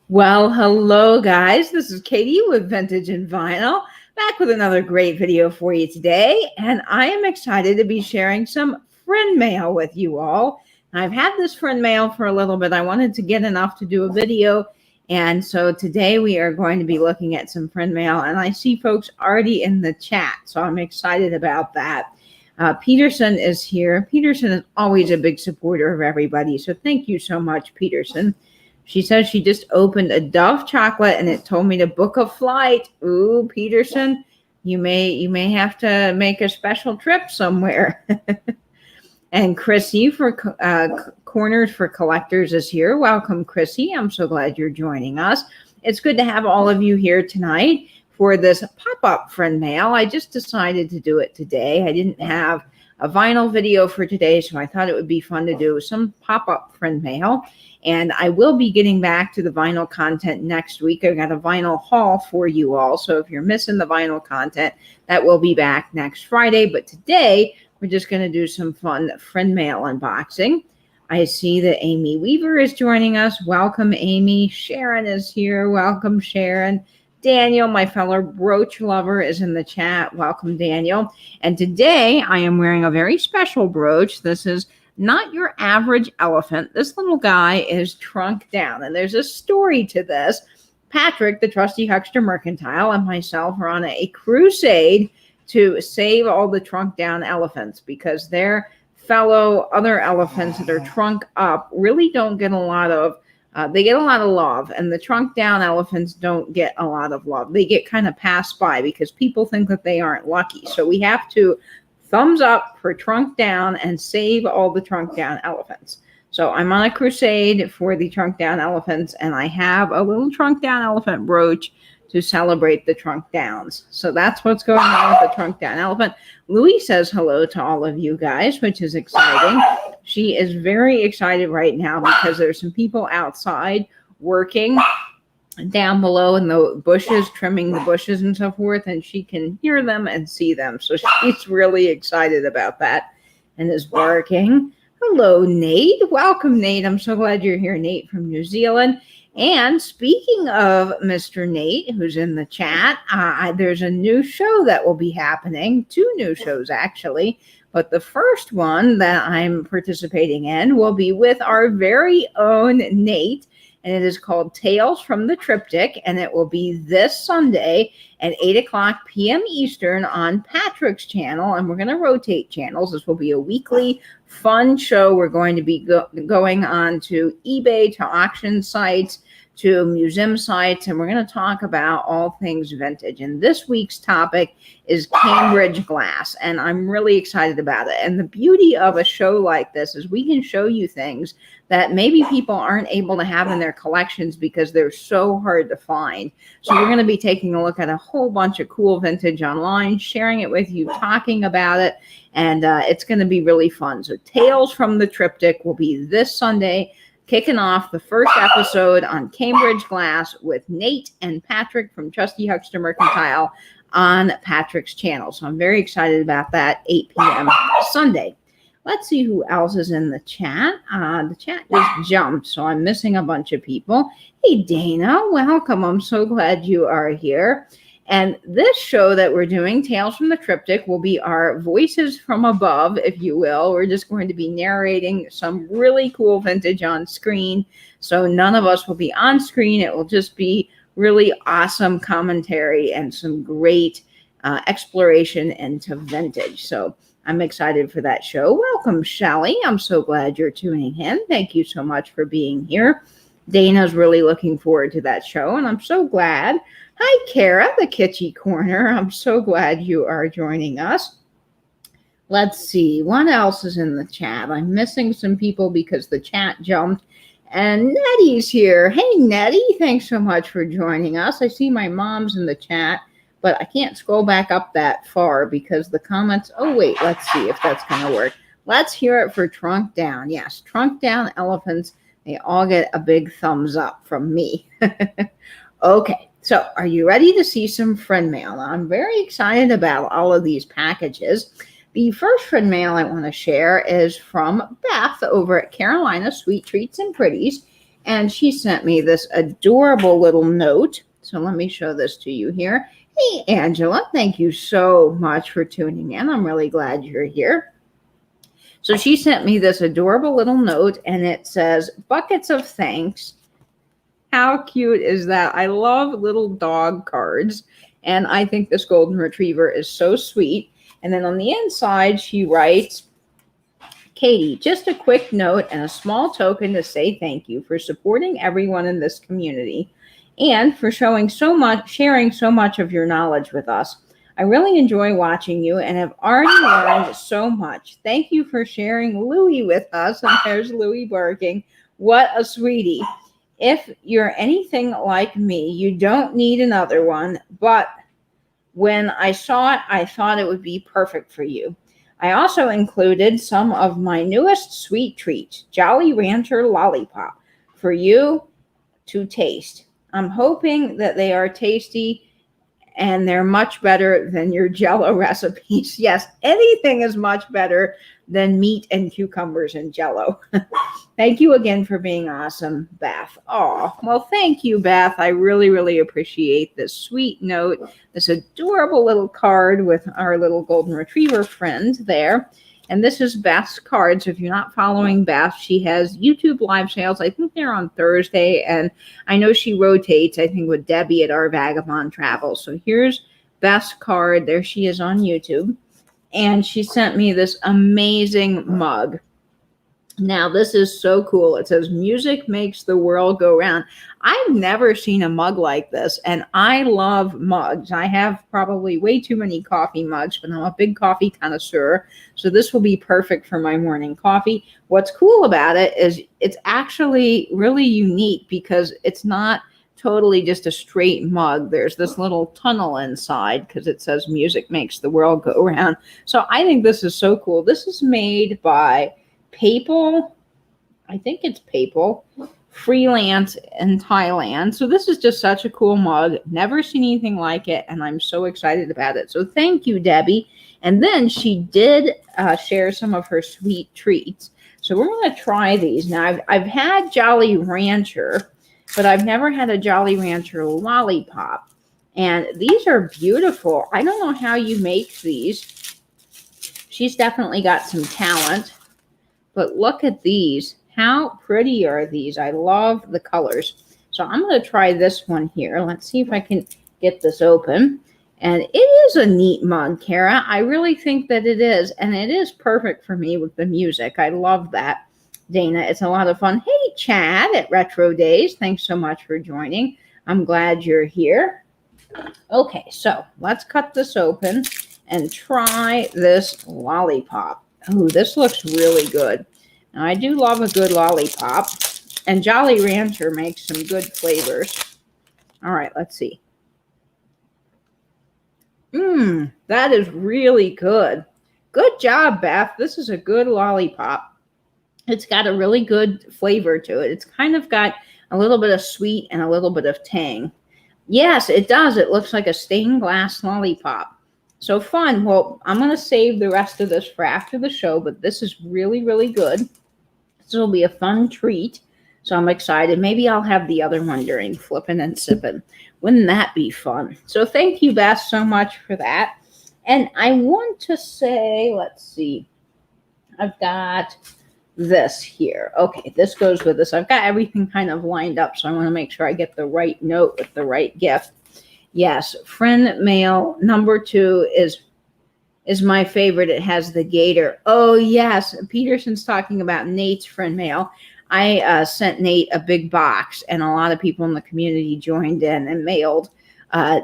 Well, hello guys. This is Katie with Vintage and Vinyl, back with another great video for you today. And I am excited to be sharing some friend mail with you all. I've had this friend mail for a little bit. I wanted to get enough to do a video. And so today we are going to be looking at some friend mail. And I see folks already in the chat, so I'm excited about that. Peterson is here. Peterson is always a big supporter of everybody. So thank you so much, Peterson. She says she just opened a Dove chocolate and it told me to book a flight. Ooh, Peterson, you may have to make a special trip somewhere. And Chrissy for Corners for Collectors is here. Welcome, Chrissy. I'm so glad you're joining us. It's good to have all of you here tonight for this pop-up friend mail. I just decided to do it today. I didn't have a vinyl video for today, so I thought it would be fun to do some pop-up friend mail. And I will be getting back to the vinyl content next week. I've got a vinyl haul for you all. So if you're missing the vinyl content, that will be back next Friday. But today, we're just going to do some fun friend mail unboxing. I see that Amy Weaver is joining us. Welcome, Amy. Sharon is here. Welcome, Sharon. Daniel, my fellow brooch lover, is in the chat. Welcome, Daniel. And today, I am wearing a very special brooch. This is not your average elephant. This little guy is trunk down, and there's a story to this. Patrick, the trusty huckster mercantile, and myself are on a crusade to save all the trunk down elephants because their fellow other elephants that are trunk up really don't get a lot of, they get a lot of love, and the trunk down elephants don't get a lot of love. They get kind of passed by because people think that they aren't lucky. So we have to thumbs up for trunk down and save all the trunk down elephants. So I'm on a crusade for the trunk down elephants, and I have a little trunk down elephant brooch to celebrate the trunk downs. So that's what's going on with the trunk down elephant. Louie says hello to all of you guys, which is exciting. She is very excited right now because there's some people outside working down below in the bushes, trimming the bushes and so forth, and she can hear them and see them. So she's really excited about that and is barking. Hello, Nate. Welcome, Nate. I'm so glad you're here, Nate from New Zealand. And speaking of Mr. Nate, who's in the chat, there's a new show that will be happening, 2 new shows actually. But the first one that I'm participating in will be with our very own Nate. And it is called Tales from the Triptych, and it will be this Sunday at 8:00 p.m. Eastern on Patrick's channel, and we're going to rotate channels. This will be a weekly fun show. We're going to be going on to eBay, to auction sites, to museum sites, and we're going to talk about all things vintage. And this week's topic is Cambridge glass, and I'm really excited about it. And the beauty of a show like this is we can show you things that maybe people aren't able to have in their collections because they're so hard to find. So we're going to be taking a look at a whole bunch of cool vintage online, sharing it with you, talking about it, and it's going to be really fun. So Tales from the Triptych will be this Sunday, kicking off the first episode on Cambridge glass with Nate and Patrick from Trusty Huckster Mercantile on Patrick's channel. So I'm very excited about that, 8 p.m. Sunday. Let's see who else is in the chat. The chat just jumped, so I'm missing a bunch of people. Hey, Dana, welcome. I'm so glad you are here. And this show that we're doing, Tales from the Triptych, will be our voices from above, if you will. We're just going to be narrating some really cool vintage on screen. So none of us will be on screen. It will just be really awesome commentary and some great exploration into vintage. So I'm excited for that show. Welcome, Shelly. I'm so glad you're tuning in. Thank you so much for being here. Dana's really looking forward to that show, and I'm so glad. Hi, Kara, the Kitschy Corner. I'm so glad you are joining us. Let's see. What else is in the chat? I'm missing some people because the chat jumped. And Nettie's here. Hey, Nettie. Thanks so much for joining us. I see my mom's in the chat, but I can't scroll back up that far because the comments. Oh, wait. Let's see if that's going to work. Let's hear it for trunk down. Yes, trunk down elephants. They all get a big thumbs up from me. Okay. So are you ready to see some friend mail? Now, I'm very excited about all of these packages. The first friend mail I want to share is from Beth over at Carolina Sweet Treats and Pretties. And she sent me this adorable little note. So let me show this to you here. Hey, Angela, thank you so much for tuning in. I'm really glad you're here. So she sent me this adorable little note, and it says, "Buckets of thanks." How cute is that? I love little dog cards, and I think this golden retriever is so sweet. And then on the inside, she writes, "Katie, just a quick note and a small token to say thank you for supporting everyone in this community and for sharing so much of your knowledge with us. I really enjoy watching you and have already learned so much. Thank you for sharing Louie with us." And there's Louie barking. What a sweetie. "If you're anything like me, you don't need another one, but when I saw it, I thought it would be perfect for you. I also included some of my newest sweet treats, Jolly Rancher Lollipop, for you to taste. I'm hoping that they are tasty and they're much better than your Jell-O recipes." Yes, anything is much better than meat and cucumbers and Jell-O. "Thank you again for being awesome, Beth." Oh, well, thank you, Beth. I really, really appreciate this sweet note, this adorable little card with our little golden retriever friend there. And this is Beth's card. So if you're not following Beth, she has YouTube live sales. I think they're on Thursday. And I know she rotates, I think, with Debbie at Our Vagabond Travels. So here's Beth's card. There she is on YouTube. And she sent me this amazing mug. Now, this is so cool. It says, "Music makes the world go round." I've never seen a mug like this, and I love mugs. I have probably way too many coffee mugs, but I'm a big coffee connoisseur, so this will be perfect for my morning coffee. What's cool about it is it's actually really unique because it's not totally just a straight mug. There's this little tunnel inside because it says "Music makes the world go round." So I think this is so cool. This is made by Papal, I think it's Papal, Freelance in Thailand. So this is just such a cool mug. Never seen anything like it, and I'm so excited about it. So thank you, Debbie. And then she did share some of her sweet treats. So we're going to try these. Now, I've had Jolly Rancher, but I've never had a Jolly Rancher lollipop. And these are beautiful. I don't know how you make these. She's definitely got some talent. But look at these. How pretty are these? I love the colors. So I'm going to try this one here. Let's see if I can get this open. And it is a neat mug, Kara. I really think that it is. And it is perfect for me with the music. I love that, Dana. It's a lot of fun. Hey, Chad at Retro Days. Thanks so much for joining. I'm glad you're here. Okay, so let's cut this open and try this lollipop. Oh, this looks really good. Now, I do love a good lollipop, and Jolly Rancher makes some good flavors. All right, let's see. That is really good. Good job, Beth. This is a good lollipop. It's got a really good flavor to it. It's kind of got a little bit of sweet and a little bit of tang. Yes, it does. It looks like a stained glass lollipop. So fun. Well, I'm going to save the rest of this for after the show, but this is really, really good. This will be a fun treat. So I'm excited. Maybe I'll have the other one during flipping and sipping. Wouldn't that be fun? So thank you, Beth, so much for that. And I want to say, let's see. I've got this here. Okay, this goes with this. I've got everything kind of lined up, so I want to make sure I get the right note with the right gift. Yes, friend mail number 2 is my favorite. It has the gator. Oh, yes. Peterson's talking about Nate's friend mail. I sent Nate a big box, and a lot of people in the community joined in and mailed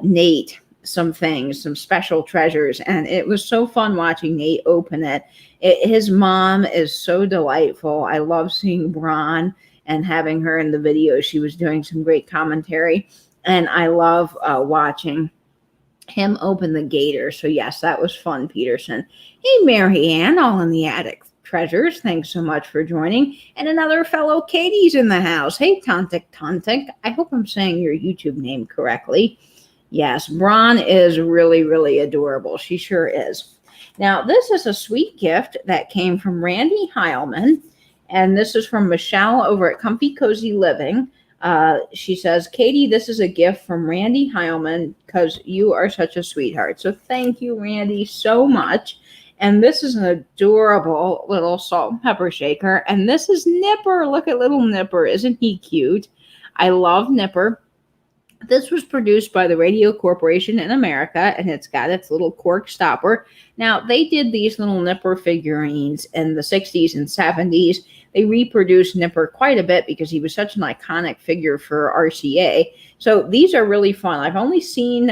Nate some things, some special treasures, and it was so fun watching Nate open it. His mom is so delightful. I love seeing Bron and having her in the video. She was doing some great commentary. And I love watching him open the gator. So, yes, that was fun, Peterson. Hey, Mary Ann, all in the attic treasures. Thanks so much for joining. And another fellow Katie's in the house. Hey, Tontik. I hope I'm saying your YouTube name correctly. Yes, Bron is really, really adorable. She sure is. Now, this is a sweet gift that came from Randy Heilman. And this is from Michelle over at Comfy Cozy Living. She says, Katie, this is a gift from Randy Heilman because you are such a sweetheart. So thank you, Randy, so much. And this is an adorable little salt and pepper shaker. And this is Nipper. Look at little Nipper. Isn't he cute? I love Nipper. This was produced by the Radio Corporation in America, and it's got its little cork stopper. Now, they did these little Nipper figurines in the 60s and 70s. They reproduced Nipper quite a bit because he was such an iconic figure for RCA. So these are really fun. I've only seen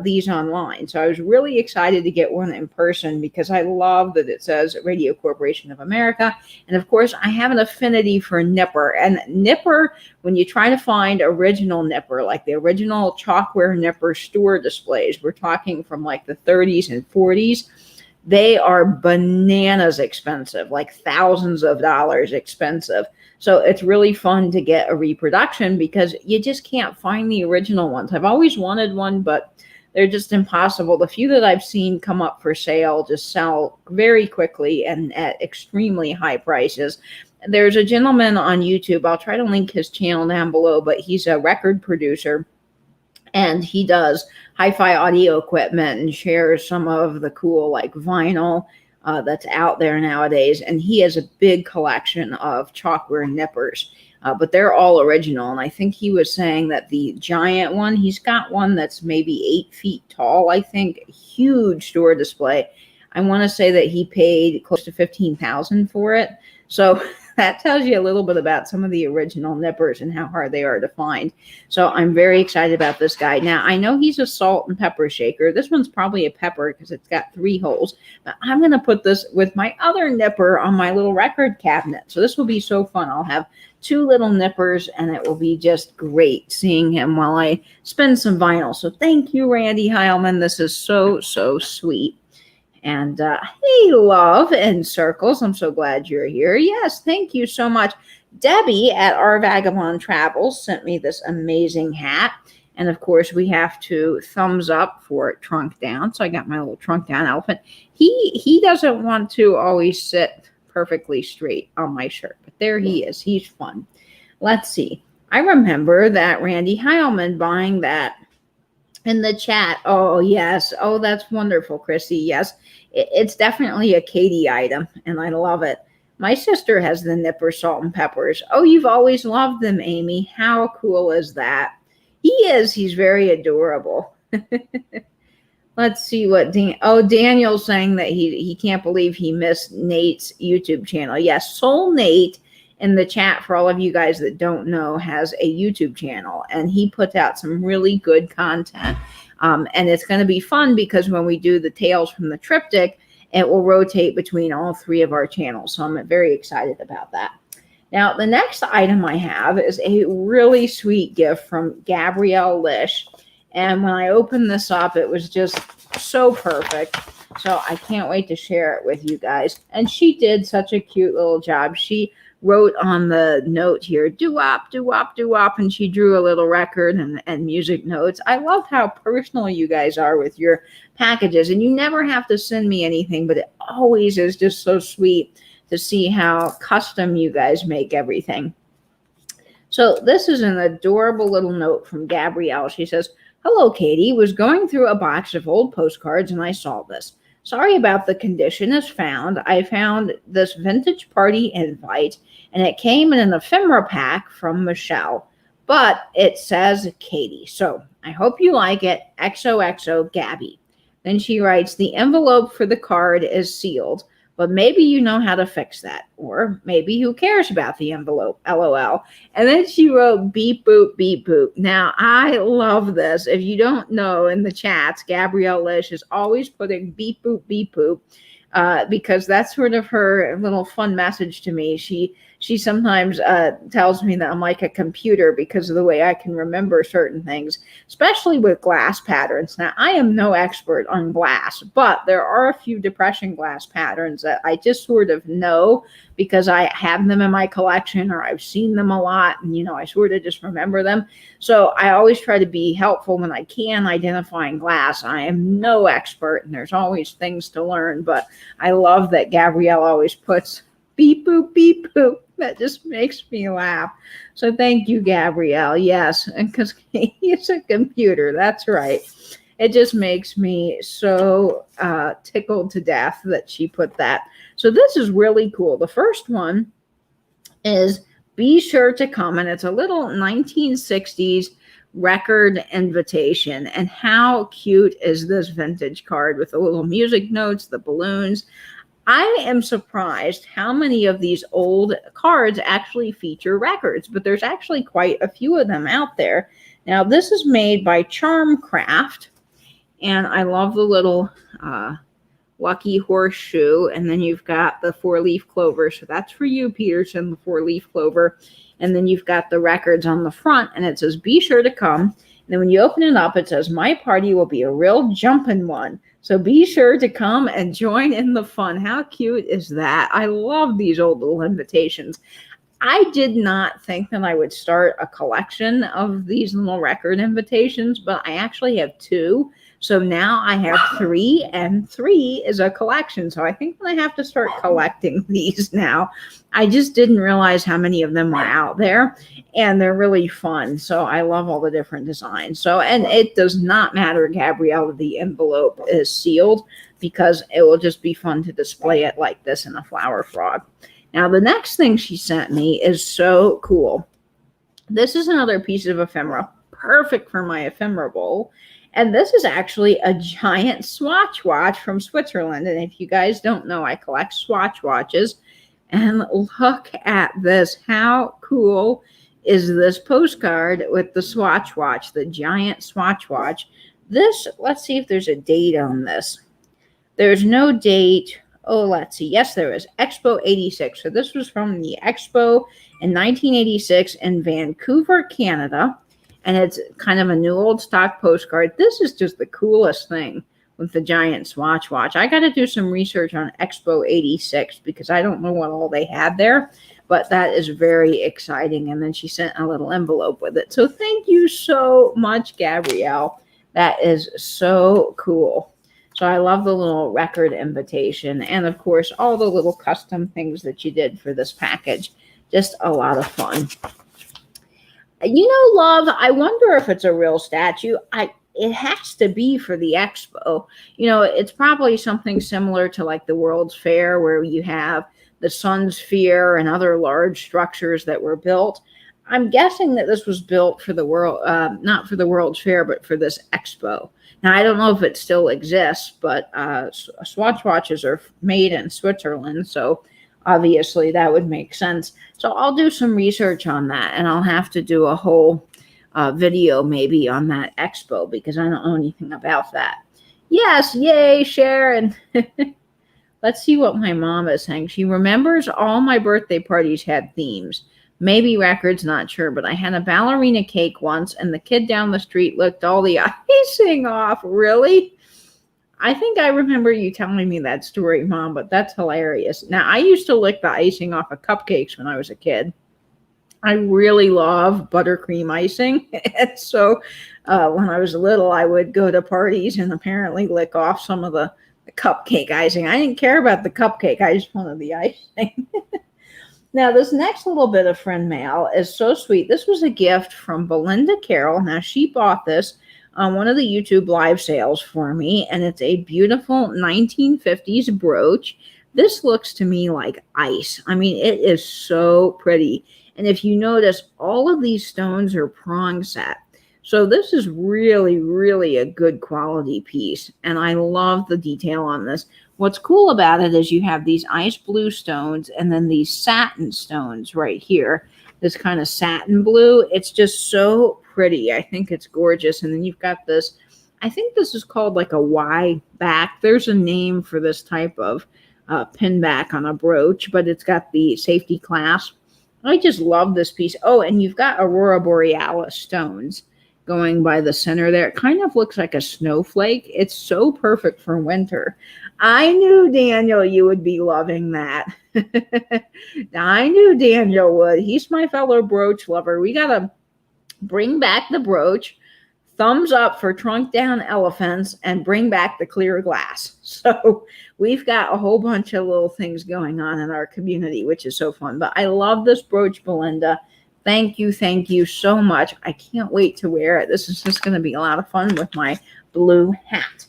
these online, so I was really excited to get one in person because I love that it says Radio Corporation of America. And of course, I have an affinity for Nipper. And Nipper, when you try to find original Nipper, like the original chalkware Nipper store displays, we're talking from like the 30s and 40s, they are bananas expensive, like thousands of dollars expensive. So it's really fun to get a reproduction because you just can't find the original ones. I've always wanted one, but they're just impossible. The few that I've seen come up for sale just sell very quickly and at extremely high prices. There's a gentleman on YouTube. I'll try to link his channel down below, but he's a record producer. And he does hi-fi audio equipment and shares some of the cool like vinyl that's out there nowadays. And he has a big collection of chalkware Nippers, but they're all original. And I think he was saying that the giant one, he's got one that's maybe 8 feet tall, I think, huge store display. I want to say that he paid close to $15,000 for it. So that tells you a little bit about some of the original Nippers and how hard they are to find. So I'm very excited about this guy. Now, I know he's a salt and pepper shaker. This one's probably a pepper because it's got 3 holes. But I'm going to put this with my other Nipper on my little record cabinet. So this will be so fun. I'll have 2 little Nippers, and it will be just great seeing him while I spin some vinyl. So thank you, Randy Heilman. This is so, so sweet. And hey, love and circles, I'm so glad you're here. Yes, thank you so much. Debbie at Our Vagabond Travels sent me this amazing hat. And of course, we have to thumbs up for trunk down. So I got my little trunk down elephant. He doesn't want to always sit perfectly straight on my shirt, but there he is. He's fun. Let's see. I remember that Randy Heilman buying that in the chat. Oh, yes. Oh, that's wonderful, Chrissy. Yes, it's definitely a Katie item, and I love it. My sister has the Nipper salt and peppers. Oh, you've always loved them, Amy. How cool is that? He is. He's very adorable. Let's see what Daniel's saying that he can't believe he missed Nate's YouTube channel. Yes, Soul Nate in the chat, for all of you guys that don't know, has a YouTube channel, and he puts out some really good content. And it's going to be fun because when we do the tales from the triptych, it will rotate between all 3 of our channels. So I'm very excited about that. Now, the next item I have is a really sweet gift from Gabrielle Lish. And when I opened this up, it was just so perfect. So I can't wait to share it with you guys. And she did such a cute little job. She wrote on the note here, doo-wop, doo-wop, doo-wop, and she drew a little record and music notes. I love how personal you guys are with your packages, and you never have to send me anything, but it always is just so sweet to see how custom you guys make everything. So this is an adorable little note from Gabrielle. She says, hello, Katie. Was going through a box of old postcards and I saw this. Sorry about the condition as found. I found this vintage party invite, and it came in an ephemera pack from Michelle, but it says Katie. So I hope you like it. XOXO Gabby. Then she writes, the envelope for the card is sealed, but maybe you know how to fix that. Or maybe who cares about the envelope, LOL. And then she wrote beep boop, beep boop. Now, I love this. If you don't know, in the chats, Gabrielle Lish is always putting beep boop, beep boop, because that's sort of her little fun message to me. She sometimes tells me that I'm like a computer because of the way I can remember certain things, especially with glass patterns. Now, I am no expert on glass, but there are a few depression glass patterns that I just sort of know because I have them in my collection or I've seen them a lot, and, you know, I sort of just remember them. So I always try to be helpful when I can identifying glass. I am no expert, and there's always things to learn, but I love that Gabrielle always puts beep boop, beep boop. That just makes me laugh. So thank you, Gabrielle. Yes, and because it's a computer. That's right. It just makes me so tickled to death that she put that. So this is really cool. The first one is Be Sure to Come, and it's a little 1960s record invitation. And how cute is this vintage card with the little music notes, the balloons? I am surprised how many of these old cards actually feature records, but there's actually quite a few of them out there. Now, this is made by Charmcraft, and I love the little lucky horseshoe, and then you've got the four-leaf clover. So that's for you, Peterson, the four-leaf clover. And then you've got the records on the front, and it says, Be Sure to Come. And then when you open it up, it says, My party will be a real jumpin' one. So be sure to come and join in the fun. How cute is that? I love these old little invitations. I did not think that I would start a collection of these little record invitations, but I actually have 2. So now I have 3, and 3 is a collection. So I think I have to start collecting these now. I just didn't realize how many of them were out there, and they're really fun. So I love all the different designs. So, and it does not matter, Gabrielle, that the envelope is sealed, because it will just be fun to display it like this in a flower frog. Now, the next thing she sent me is so cool. This is another piece of ephemera, perfect for my ephemera bowl. And this is actually a giant Swatch watch from Switzerland. And if you guys don't know, I collect Swatch watches. And look at this. How cool is this postcard with the Swatch watch, the giant Swatch watch? This, let's see if there's a date on this. There's no date. Oh, let's see. Yes, there is. Expo 86. So this was from the Expo in 1986 in Vancouver, Canada. And it's kind of a new old stock postcard. This is just the coolest thing with the giant Swatch watch. I got to do some research on Expo 86 because I don't know what all they had there. But that is very exciting. And then she sent a little envelope with it. So thank you so much, Gabrielle. That is so cool. So I love the little record invitation. And, of course, all the little custom things that you did for this package. Just a lot of fun. You know, love, I wonder if it's a real statue. It has to be for the expo. You know, it's probably something similar to like the World's Fair, where you have the Sun Sphere and other large structures that were built. I'm guessing that this was built for the world, not for the World's Fair, but for this expo. Now, I don't know if it still exists, but Swatch watches are made in Switzerland, so obviously that would make sense. So I'll do some research on that, and I'll have to do a whole video maybe on that expo because I don't know anything about that. Yes, yay, Sharon. Let's see what my mom is saying. She remembers all my birthday parties had themes. Maybe records, not sure, but I had a ballerina cake once, and the kid down the street licked all the icing off. Really? I think I remember you telling me that story, Mom, but that's hilarious. Now, I used to lick the icing off of cupcakes when I was a kid. I really love buttercream icing. And so when I was little, I would go to parties and apparently lick off some of the cupcake icing. I didn't care about the cupcake. I just wanted the icing. Now, this next little bit of friend mail is so sweet. This was a gift from Belinda Carroll. Now, she bought this on one of the YouTube live sales for me, and it's a beautiful 1950s brooch. This looks to me like ice. I mean, it is so pretty. And if you notice, all of these stones are prong set. So this is really, really a good quality piece. And I love the detail on this. What's cool about it is you have these ice blue stones and then these satin stones right here. This kind of satin blue. It's just so pretty. I think it's gorgeous. And then you've got this, I think this is called like a Y back. There's a name for this type of pin back on a brooch, but it's got the safety clasp. I just love this piece. Oh, and you've got Aurora Borealis stones going by the center there. It kind of looks like a snowflake. It's so perfect for winter. I knew, Daniel, you would be loving that. I knew Daniel would. He's my fellow brooch lover. We got to bring back the brooch, thumbs up for trunk down elephants and bring back the clear glass. So we've got a whole bunch of little things going on in our community, which is so fun. But I love this brooch, Belinda. Thank you so much. I can't wait to wear it. This is just going to be a lot of fun with my blue hat.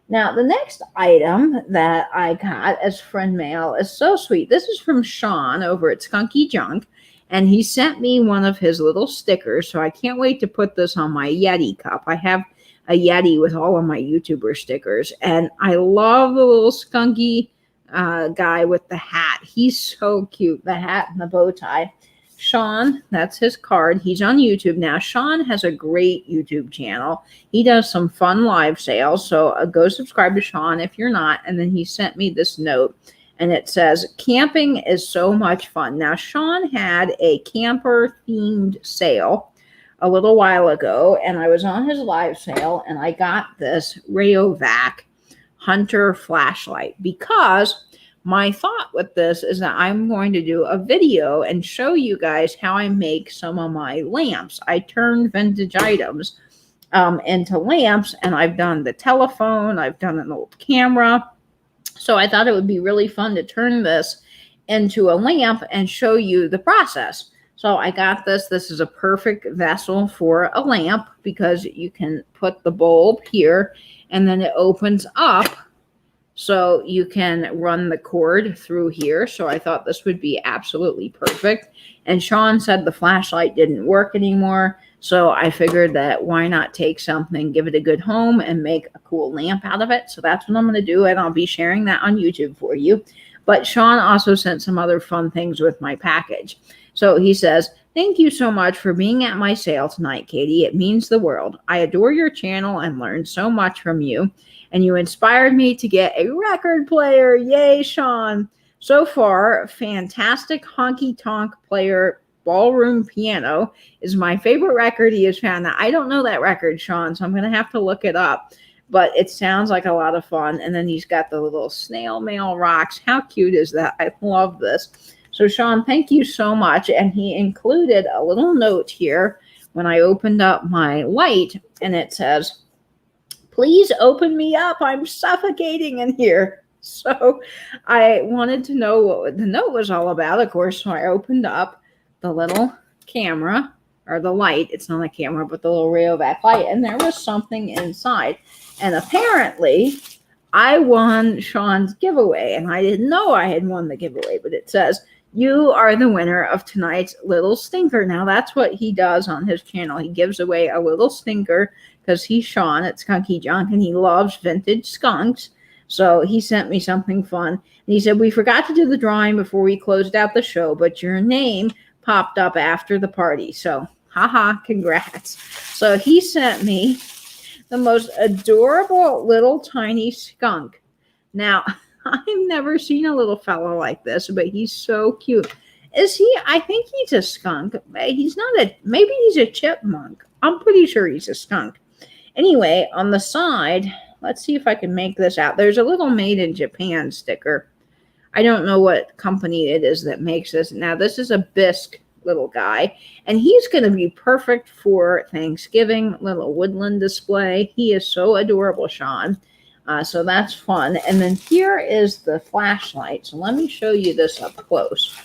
Now, the next item that I got as friend mail is so sweet. This is from Sean over at Skunky Junk, and he sent me one of his little stickers, so I can't wait to put this on my Yeti cup. I have a Yeti with all of my YouTuber stickers, and I love the little Skunky guy with the hat. He's so cute, the hat and the bow tie. Sean, that's his card. He's on YouTube now. Sean has a great YouTube channel. He does some fun live sales, so go subscribe to Sean if you're not. And then he sent me this note, and it says, camping is so much fun. Now, Sean had a camper-themed sale a little while ago, and I was on his live sale, and I got this Rayovac Hunter flashlight because my thought with this is that I'm going to do a video and show you guys how I make some of my lamps. I turn vintage items into lamps, and I've done the telephone, I've done an old camera. So I thought it would be really fun to turn this into a lamp and show you the process. So I got this. This is a perfect vessel for a lamp because you can put the bulb here, and then it opens up so you can run the cord through here. So I thought this would be absolutely perfect. And Sean said the flashlight didn't work anymore. So I figured that why not take something, give it a good home, and make a cool lamp out of it. So that's what I'm going to do, and I'll be sharing that on YouTube for you. But Sean also sent some other fun things with my package. So he says, thank you so much for being at my sale tonight, Katie. It means the world. I adore your channel and learned so much from you. And you inspired me to get a record player. Yay, Sean. So far, fantastic honky-tonk player ballroom piano is my favorite record he has found. Now, I don't know that record, Sean, so I'm going to have to look it up. But it sounds like a lot of fun. And then he's got the little snail mail rocks. How cute is that? I love this. So, Sean, thank you so much. And he included a little note here when I opened up my light, and it says, please open me up. I'm suffocating in here. So I wanted to know what the note was all about, of course. So I opened up the little camera, or the light. It's not a camera, but the little Rayovac light. And there was something inside. And apparently I won Sean's giveaway. And I didn't know I had won the giveaway. But it says, you are the winner of tonight's little stinker. Now, that's what he does on his channel. He gives away a little stinker because he's Sean at Skunky Junk, and he loves vintage skunks. So he sent me something fun. And he said, we forgot to do the drawing before we closed out the show, but your name popped up after the party. So, haha, congrats. So he sent me the most adorable little tiny skunk. Now, I've never seen a little fellow like this, but he's so cute. Is he? I think he's a skunk. He's not a, maybe he's a chipmunk. I'm pretty sure he's a skunk. Anyway, on the side, let's see if I can make this out. There's a little made in Japan sticker. I don't know what company it is that makes this. Now, this is a bisque little guy, and he's going to be perfect for Thanksgiving, little woodland display. He is so adorable, Sean. So that's fun. And then here is the flashlight. So let me show you this up close.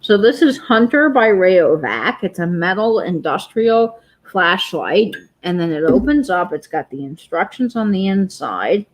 So this is Hunter by Rayovac. It's a metal industrial flashlight. And then it opens up. It's got the instructions on the inside.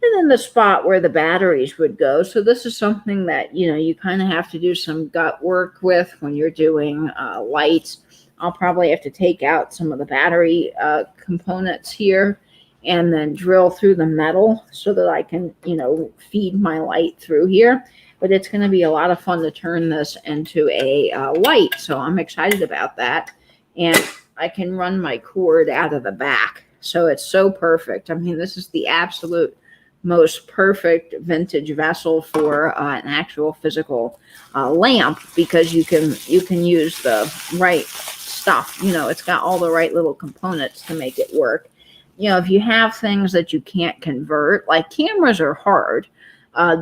And then the spot where the batteries would go. So this is something that, you know, you kind of have to do some gut work with when you're doing lights. I'll probably have to take out some of the battery components here and then drill through the metal so that I can, you know, feed my light through here. But it's going to be a lot of fun to turn this into a light. So I'm excited about that. And I can run my cord out of the back. So it's so perfect. I mean, this is the absolute most perfect vintage vessel for an actual physical lamp, because you can use the right stuff. You know, it's got all the right little components to make it work. You know, if you have things that you can't convert, like cameras are hard.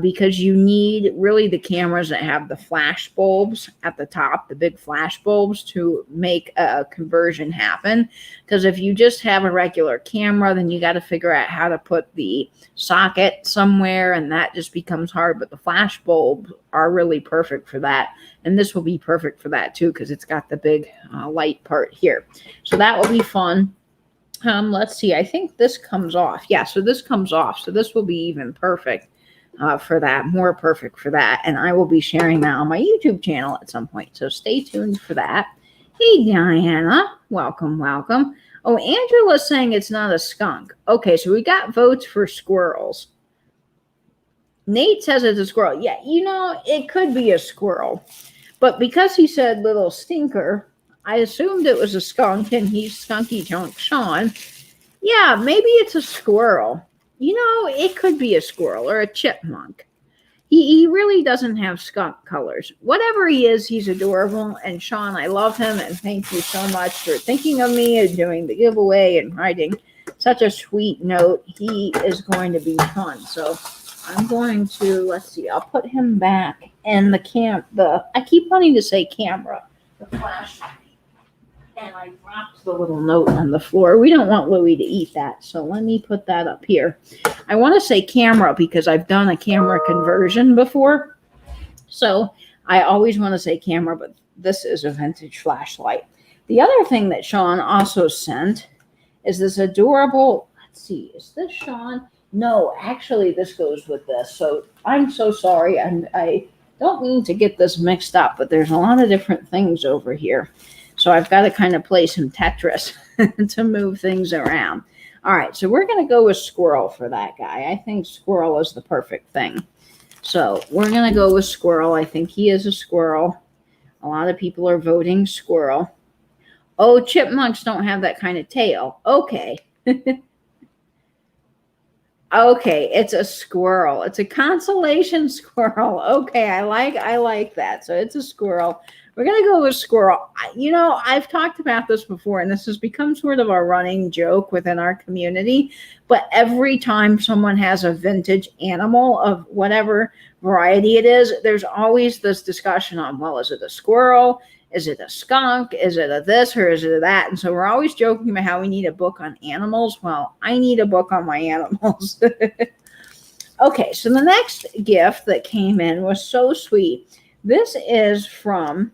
because you need really the cameras that have the flash bulbs at the top, the big flash bulbs, to make a conversion happen. Because if you just have a regular camera, then you got to figure out how to put the socket somewhere, and that just becomes hard. But the flash bulbs are really perfect for that. And this will be perfect for that too, because it's got the big light part here. So that will be fun. Let's see. I think this comes off. Yeah, so this comes off. So this will be even perfect for that, more perfect for that. And I will be sharing that on my YouTube channel at some point. So stay tuned for that. Hey, Diana. Welcome, welcome. Oh, Angela's saying it's not a skunk. Okay, so we got votes for squirrels. Nate says it's a squirrel. Yeah, you know, it could be a squirrel. But because he said little stinker, I assumed it was a skunk, and he's Skunky Junk Sean. Yeah, maybe it's a squirrel. You know, it could be a squirrel or a chipmunk. He really doesn't have skunk colors. Whatever he is, he's adorable. And Sean, I love him, and thank you so much for thinking of me and doing the giveaway and writing such a sweet note. He is going to be fun. So I'm going to, let's see, I'll put him back in I keep wanting to say camera, the flash. And I dropped the little note on the floor. We don't want Louie to eat that, so let me put that up here. I want to say camera because I've done a camera conversion before. So I always want to say camera, but this is a vintage flashlight. The other thing that Sean also sent is this adorable, let's see, is this Sean? No, actually this goes with this. So I'm so sorry. I don't mean to get this mixed up, but there's a lot of different things over here. So I've got to kind of play some Tetris to move things around. All right, so we're going to go with squirrel for that guy. I think squirrel is the perfect thing. So we're going to go with squirrel. I think he is a squirrel. A lot of people are voting squirrel. Oh, chipmunks don't have that kind of tail. Okay. Okay, it's a squirrel. It's a consolation squirrel. Okay, I like that. So it's a squirrel. We're going to go with squirrel. You know, I've talked about this before, and this has become sort of a running joke within our community. But every time someone has a vintage animal of whatever variety it is, there's always this discussion on, well, is it a squirrel? Is it a skunk? Is it a this or is it a that? And so we're always joking about how we need a book on animals. Well, I need a book on my animals. Okay, so the next gift that came in was so sweet. This is from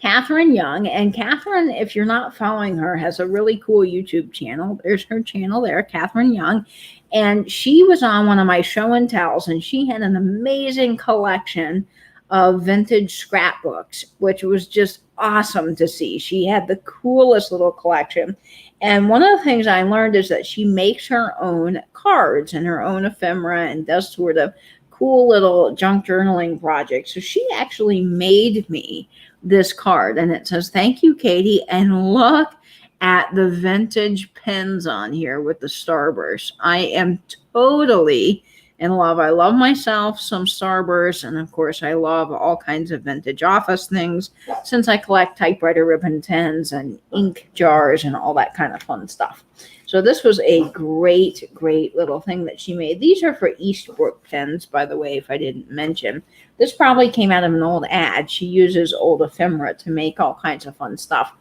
Catherine Young, and Catherine, if you're not following her, has a really cool YouTube channel. There's her channel there, Catherine Young, and she was on one of my show and tells, and she had an amazing collection of vintage scrapbooks, which was just awesome to see. She had the coolest little collection, and one of the things I learned is that she makes her own cards and her own ephemera and does sort of cool little junk journaling projects. So she actually made me this card, and it says, "Thank you, Katie." And look at the vintage pens on here with the Starburst. I am totally in love. I love myself some Starburst, and of course I love all kinds of vintage office things since I collect typewriter ribbon pens and ink jars and all that kind of fun stuff. So this was a great little thing that she made. These are for Eastbrook pens, by the way, if I didn't mention. This probably came out of an old ad. She uses old ephemera to make all kinds of fun stuff.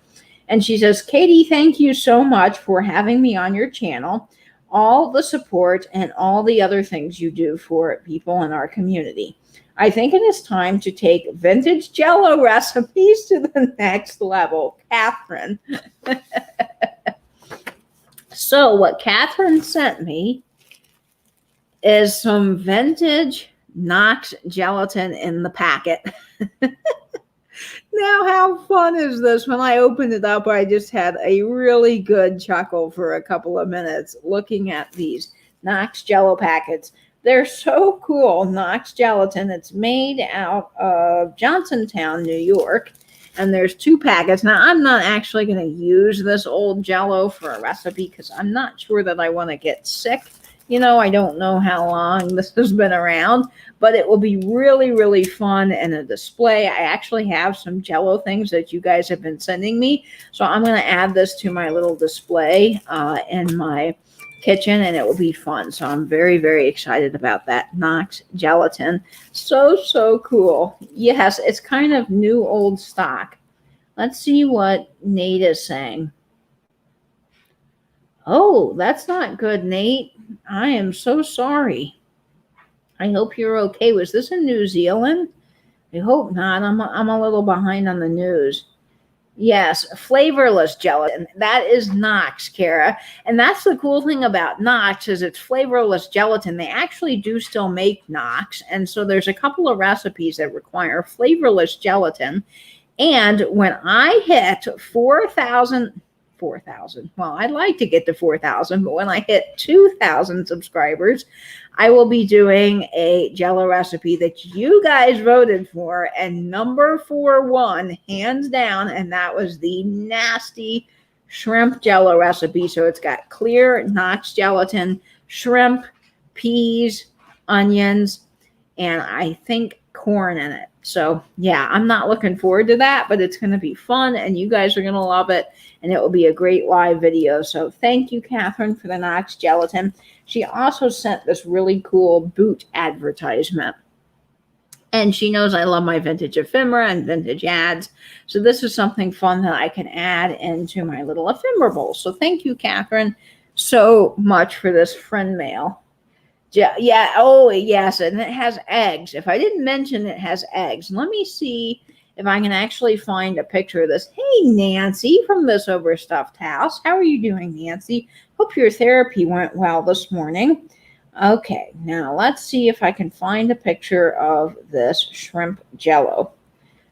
And she says, "Katie, thank you so much for having me on your channel, all the support and all the other things you do for people in our community. I think it is time to take vintage Jell-O recipes to the next level. Catherine." So what Catherine sent me is some vintage Knox gelatin in the packet. Now, how fun is this? When I opened it up, I just had a really good chuckle for a couple of minutes looking at these Knox Jell-O packets. They're so cool. Knox gelatin. It's made out of Johnsontown, New York. And there's 2 packets. Now, I'm not actually going to use this old Jell-O for a recipe because I'm not sure that I want to get sick. You know, I don't know how long this has been around, but it will be really fun in a display. I actually have some Jell-O things that you guys have been sending me. So I'm going to add this to my little display in my kitchen, and it will be fun. So I'm very, very excited about that. Knox gelatin. So cool. Yes, it's kind of new old stock. Let's see what Nate is saying. Oh, that's not good, Nate. I am so sorry. I hope you're okay. Was this in New Zealand? I hope not. I'm a little behind on the news. Yes, flavorless gelatin. That is Knox, Kara. And that's the cool thing about Knox is it's flavorless gelatin. They actually do still make Knox. And so there's a couple of recipes that require flavorless gelatin. And when I hit 4,000, well, I'd like to get to 4,000, but when I hit 2,000 subscribers, I will be doing a Jello recipe that you guys voted for, and number 4 won, hands down, and that was the nasty shrimp Jello recipe. So it's got clear Knox gelatin, shrimp, peas, onions, and I think corn in it. So yeah, I'm not looking forward to that, but it's going to be fun, and you guys are going to love it, and it will be a great live video. So thank you, Catherine, for the Knox gelatin. She also sent this really cool boot advertisement, and she knows I love my vintage ephemera and vintage ads. So this is something fun that I can add into my little ephemera bowl. So thank you, Catherine, so much for this friend mail. Yeah. Oh, yes. And it has eggs. If I didn't mention it has eggs, let me see if I can actually find a picture of this. Hey, Nancy from This Overstuffed House. How are you doing, Nancy? Hope your therapy went well this morning. Okay, now let's see if I can find a picture of this shrimp Jello.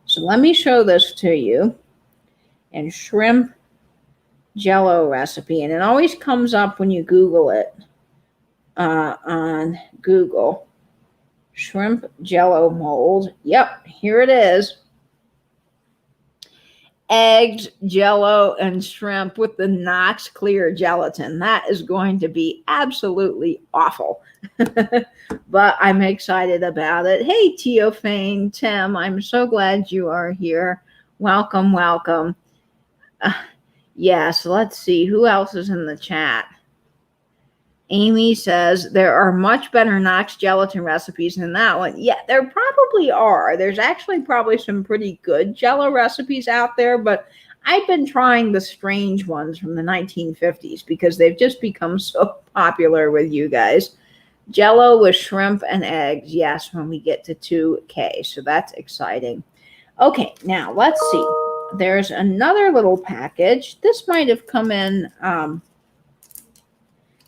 So let me show this to you. And shrimp Jello recipe. And it always comes up when you Google it. On Google, shrimp Jello mold. Yep, here it is. Eggs, Jello, and shrimp with the Knox clear gelatin. That is going to be absolutely awful. But I'm excited about it. Hey, Teofane, Tim, I'm so glad you are here. Welcome, welcome. Yes, let's see. Who else is in the chat? Amy says there are much better Knox gelatin recipes than that one. Yeah, there probably are. There's actually probably some pretty good Jello recipes out there, but I've been trying the strange ones from the 1950s because they've just become so popular with you guys. Jello with shrimp and eggs. Yes, when we get to 2K. So that's exciting. Okay, now let's see. There's another little package. This might have come in...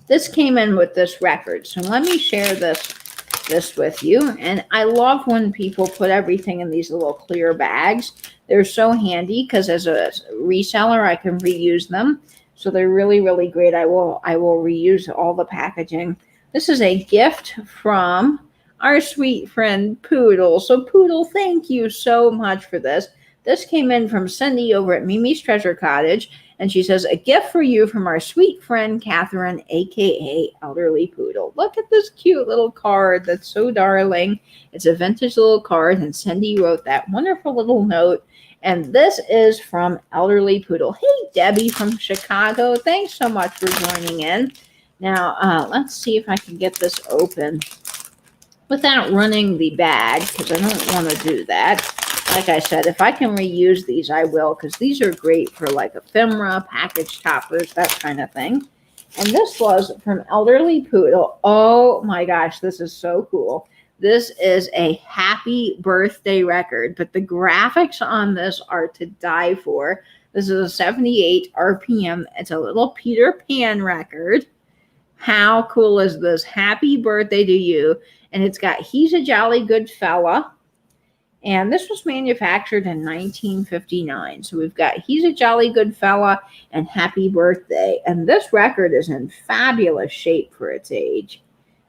This came in with this record. So let me share this with you. And I love when people put everything in these little clear bags. They're so handy because as a reseller, I can reuse them. So they're really, really great. I will reuse all the packaging. This is a gift from our sweet friend Poodle. So Poodle, thank you so much for this. This came in from Cindy over at Mimi's Treasure Cottage. And she says, a gift for you from our sweet friend, Catherine, a.k.a. Elderly Poodle. Look at this cute little card. That's so darling. It's a vintage little card, and Cindy wrote that wonderful little note. And this is from Elderly Poodle. Hey, Debbie from Chicago. Thanks so much for joining in. Now, let's see if I can get this open without running the bag, because I don't want to do that. Like I said, if I can reuse these, I will, because these are great for like ephemera, package toppers, that kind of thing. And this was from Elderly Poodle. Oh my gosh, this is so cool. This is a happy birthday record, but the graphics on this are to die for. This is a 78 RPM. It's a little Peter Pan record. How cool is this? Happy birthday to you. And it's got He's a Jolly Good Fella. And this was manufactured in 1959. So we've got He's a Jolly Good Fella and Happy Birthday. And this record is in fabulous shape for its age.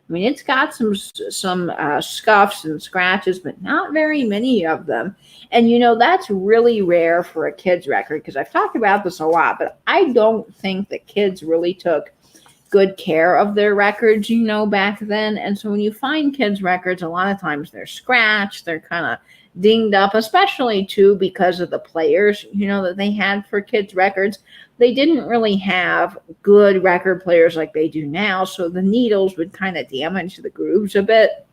I mean, it's got some scuffs and scratches, but not very many of them. And, you know, that's really rare for a kid's record because I've talked about this a lot, but I don't think that kids really took good care of their records, you know, back then. And so when you find kids' records, a lot of times they're scratched, they're kind of dinged up, especially too because of the players, that they had for kids' records. They didn't really have good record players like they do now, so the needles would kind of damage the grooves a bit.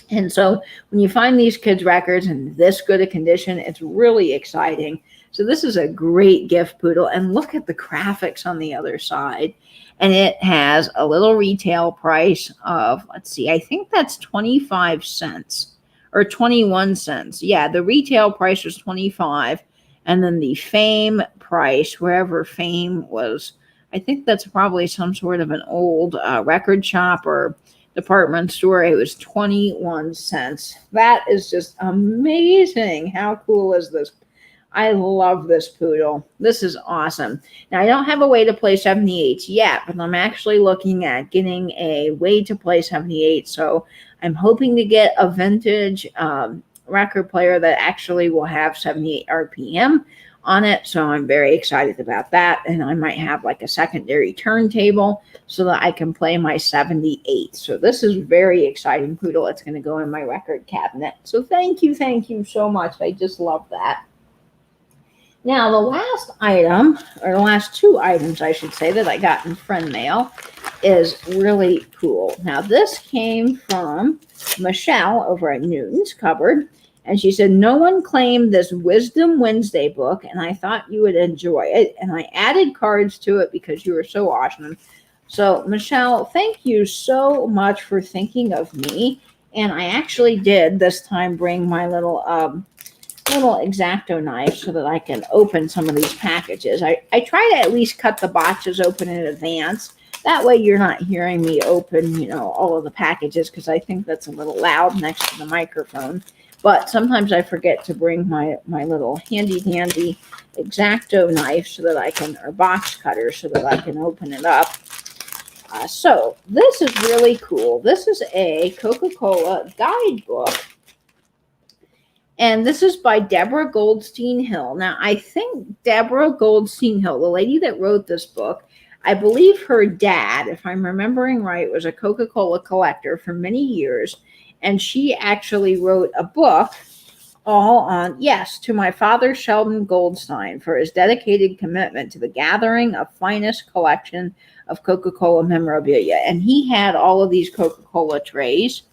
And so when you find these kids' records in this good a condition, it's really exciting. So this is a great gift poodle. And look at the graphics on the other side. And it has a little retail price of, let's see, I think that's 25 cents or 21 cents. Yeah, the retail price was 25. And then the Fame price, wherever Fame was, I think that's probably some sort of an old record shop or department store, it was 21 cents. That is just amazing. How cool is this? I love this poodle. This is awesome. Now, I don't have a way to play 78s yet, but I'm actually looking at getting a way to play 78. So I'm hoping to get a vintage record player that actually will have 78 RPM on it. So I'm very excited about that. And I might have like a secondary turntable so that I can play my 78. So this is very exciting poodle. It's going to go in my record cabinet. So thank you so much. I just love that. Now, the last item, or the last two items, I should say, that I got in friend mail is really cool. Now, this came from Michelle over at Newton's Cupboard. And she said, no one claimed this Wisdom Wednesday book, and I thought you would enjoy it. And I added cards to it because you were so awesome. So, Michelle, thank you so much for thinking of me. And I actually did this time bring my little X-Acto knife so that I can open some of these packages. I try to at least cut the boxes open in advance. That way you're not hearing me open, all of the packages, because I think that's a little loud next to the microphone. But sometimes I forget to bring my little handy dandy X-Acto knife so that I can, or box cutter, so that I can open it up. So this is really cool. This is a Coca-Cola guidebook. And this is by Deborah Goldstein Hill. Now, I think Deborah Goldstein Hill, the lady that wrote this book, I believe her dad, if I'm remembering right, was a Coca-Cola collector for many years. And she actually wrote a book all on, yes, to my father, Sheldon Goldstein, for his dedicated commitment to the gathering of finest collection of Coca-Cola memorabilia. And he had all of these Coca-Cola trays.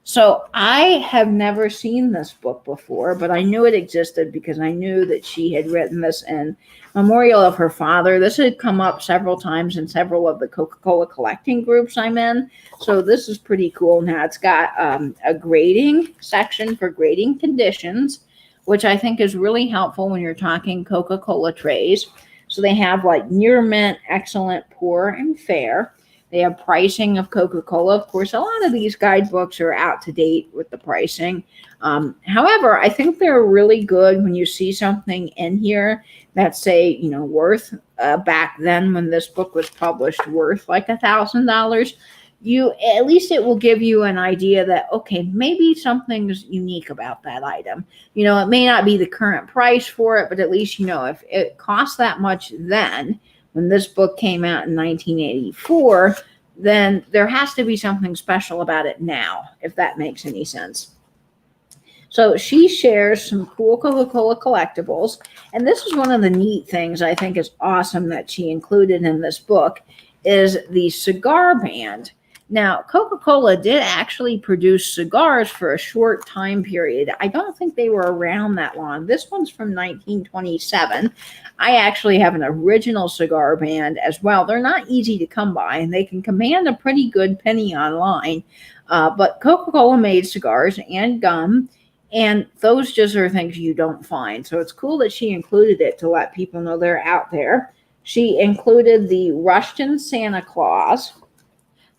So I have never seen this book before, but I knew it existed because I knew that she had written this in memorial of her father. This had come up several times in several of the Coca-Cola collecting groups I'm in. So this is pretty cool. Now it's got a grading section for grading conditions, which I think is really helpful when you're talking Coca-Cola trays. So they have like near mint, excellent, poor, and fair. They have pricing of Coca-Cola. Of course, a lot of these guidebooks are out to date with the pricing. However, I think they're really good when you see something in here that's, say, worth, back then when this book was published, worth like $1,000. At least it will give you an idea that, okay, maybe something's unique about that item. It may not be the current price for it, but at least, if it cost that much then, when this book came out in 1984, then there has to be something special about it now, if that makes any sense. So she shares some cool Coca-Cola collectibles. And this is one of the neat things I think is awesome that she included in this book is the Cigar Band. Now, Coca-Cola did actually produce cigars for a short time period. I don't think they were around that long. This one's from 1927. I actually have an original Cigar Band as well. They're not easy to come by, and they can command a pretty good penny online. But Coca-Cola made cigars and gum, and those just are things you don't find. So it's cool that she included it to let people know they're out there. She included the Rushton Santa Claus.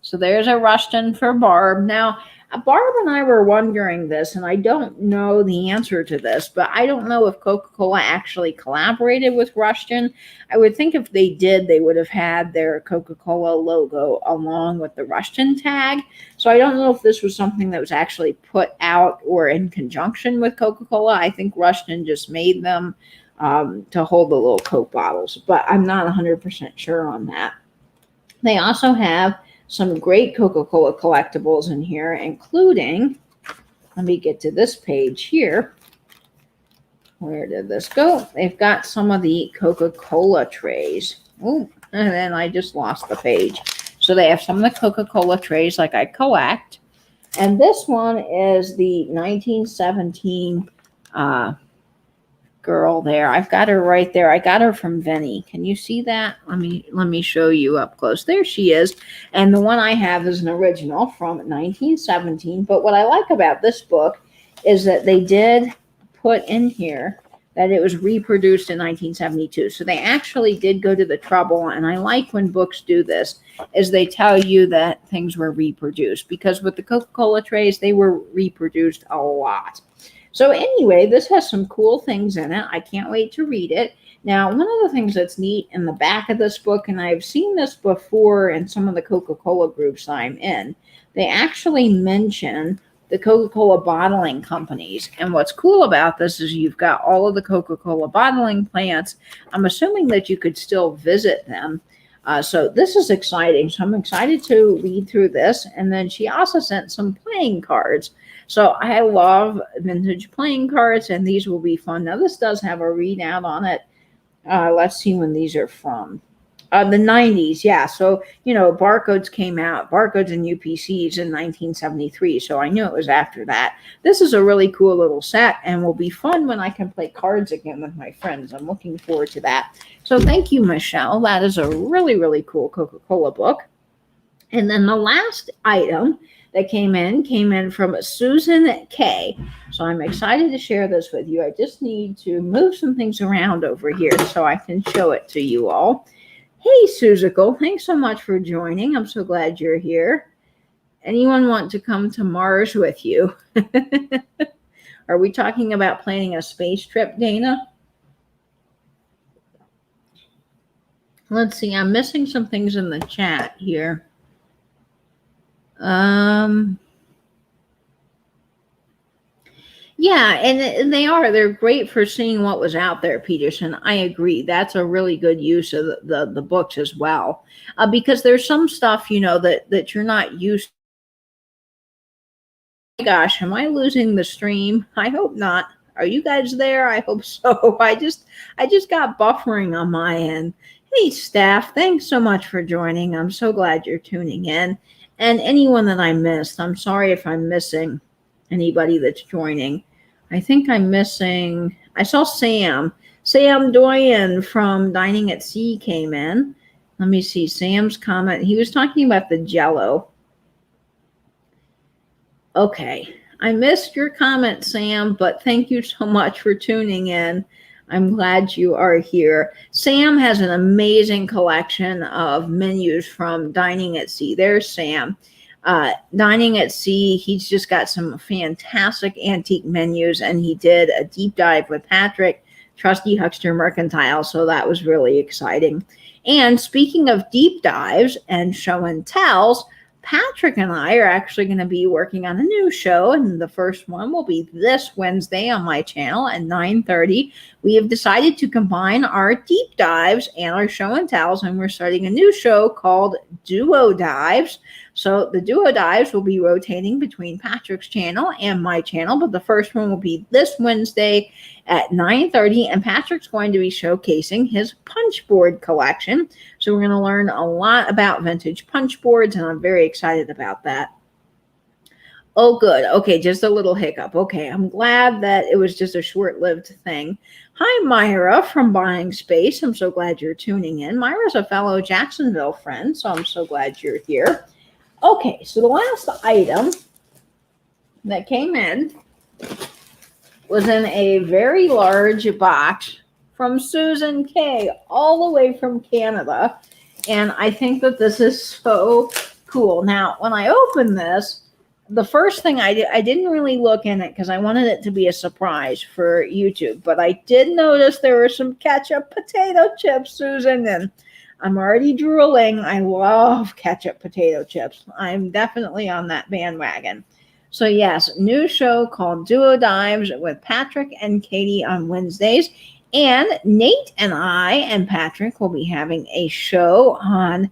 So there's a Rushton for Barb. Now, Barb and I were wondering this, and I don't know the answer to this, but I don't know if Coca-Cola actually collaborated with Rushton. I would think if they did, they would have had their Coca-Cola logo along with the Rushton tag. So I don't know if this was something that was actually put out or in conjunction with Coca-Cola. I think Rushton just made them to hold the little Coke bottles, but I'm not 100% sure on that. They also have some great Coca-Cola collectibles in here, including, let me get to this page here. Where did this go? They've got some of the Coca-Cola trays. Oh, and then I just lost the page. So they have some of the Coca-Cola trays like I collect. And this one is the 1917 girl there. I've got her right there. I got her from Vinny. Can you see that? Let me show you up close. There she is. And the one I have is an original from 1917. But what I like about this book is that they did put in here that it was reproduced in 1972. So they actually did go to the trouble, and I like when books do this, is they tell you that things were reproduced, because with the Coca-Cola trays, they were reproduced a lot. So anyway, this has some cool things in it. I can't wait to read it. Now, one of the things that's neat in the back of this book, and I've seen this before in some of the Coca-Cola groups I'm in, they actually mention the Coca-Cola bottling companies. And what's cool about this is you've got all of the Coca-Cola bottling plants. I'm assuming that you could still visit them. So this is exciting. So I'm excited to read through this. And then she also sent some playing cards. So I love vintage playing cards, and these will be fun. Now, this does have a readout on it. Let's see when these are from. The 90s, yeah. So, barcodes came out, barcodes and UPCs in 1973. So I knew it was after that. This is a really cool little set and will be fun when I can play cards again with my friends. I'm looking forward to that. So thank you, Michelle. That is a really, really cool Coca-Cola book. And then the last item that came in from Susan K. So I'm excited to share this with you. I just need to move some things around over here so I can show it to you all. Hey, Suzical, thanks so much for joining. I'm so glad you're here. Anyone want to come to Mars with you? Are we talking about planning a space trip, Dana? Let's see. I'm missing some things in the chat here. Yeah, and they're great for seeing what was out there, Peterson. I agree. That's a really good use of the books as well, because there's some stuff, that you're not used to. Oh my gosh, am I losing the stream? I hope not. Are you guys there? I hope so. I just got buffering on my end. Hey, staff, thanks so much for joining. I'm so glad you're tuning in. And anyone that I missed, I'm sorry if I'm missing anybody that's joining. I think I'm missing, I saw Sam Doyen from Dining at Sea came in. Let me see Sam's comment. He was talking about the Jell-O. Okay, I missed your comment, Sam, but thank you so much for tuning in. I'm glad you are here. Sam has an amazing collection of menus from Dining at Sea. There's Sam. Dining at Sea, he's just got some fantastic antique menus, and he did a deep dive with Patrick, Trusty Huckster Mercantile, so that was really exciting. And speaking of deep dives and show and tells, Patrick and I are actually going to be working on a new show, and the first one will be this Wednesday on my channel at 9:30. We have decided to combine our deep dives and our show and tells, and we're starting a new show called Duo Dives. So the Duo Dives will be rotating between Patrick's channel and my channel, but the first one will be this Wednesday at 9:30, and Patrick's going to be showcasing his punch board collection. So we're going to learn a lot about vintage punch boards, and I'm very excited about that. Oh, good. Okay, just a little hiccup. Okay, I'm glad that it was just a short-lived thing. Hi, Myra from Buying Space. I'm so glad you're tuning in. Myra's a fellow Jacksonville friend, so I'm so glad you're here. Okay, so the last item that came in was in a very large box from Susan K, all the way from Canada. And I think that this is so cool. Now, when I opened this, the first thing I didn't really look in it because I wanted it to be a surprise for YouTube. But I did notice there were some ketchup potato chips, Susan, and I'm already drooling. I love ketchup potato chips. I'm definitely on that bandwagon. So yes, new show called Duo Dives with Patrick and Katie on Wednesdays. And Nate and I and Patrick will be having a show on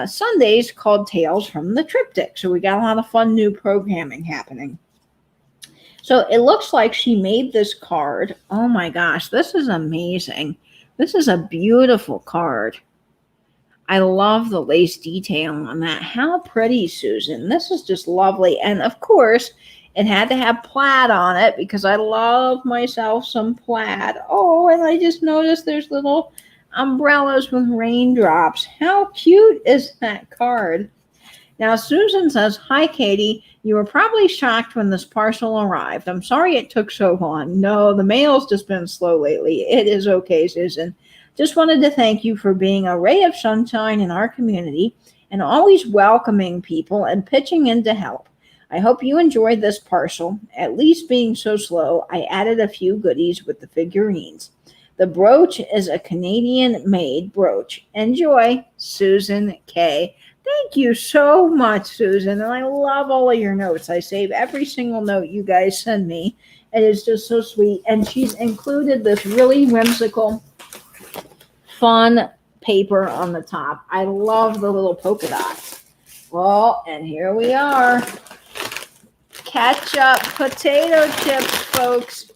Sundays called Tales from the Triptych. So we got a lot of fun new programming happening. So it looks like she made this card. Oh my gosh, this is amazing. This is a beautiful card. I love the lace detail on that. How pretty, Susan. This is just lovely. And of course, it had to have plaid on it because I love myself some plaid. Oh, and I just noticed there's little umbrellas with raindrops. How cute is that card? Now, Susan says, "Hi, Katie. You were probably shocked when this parcel arrived. I'm sorry it took so long. No, the mail's just been slow lately. It is okay, Susan. Just wanted to thank you for being a ray of sunshine in our community and always welcoming people and pitching in to help. I hope you enjoyed this parcel. At least being so slow, I added a few goodies with the figurines. The brooch is a Canadian-made brooch. Enjoy, Susan K." Thank you so much, Susan. And I love all of your notes. I save every single note you guys send me. It is just so sweet. And she's included this really whimsical, fun paper on the top. I love the little polka dots. Well, and here we are. Ketchup potato chips, folks.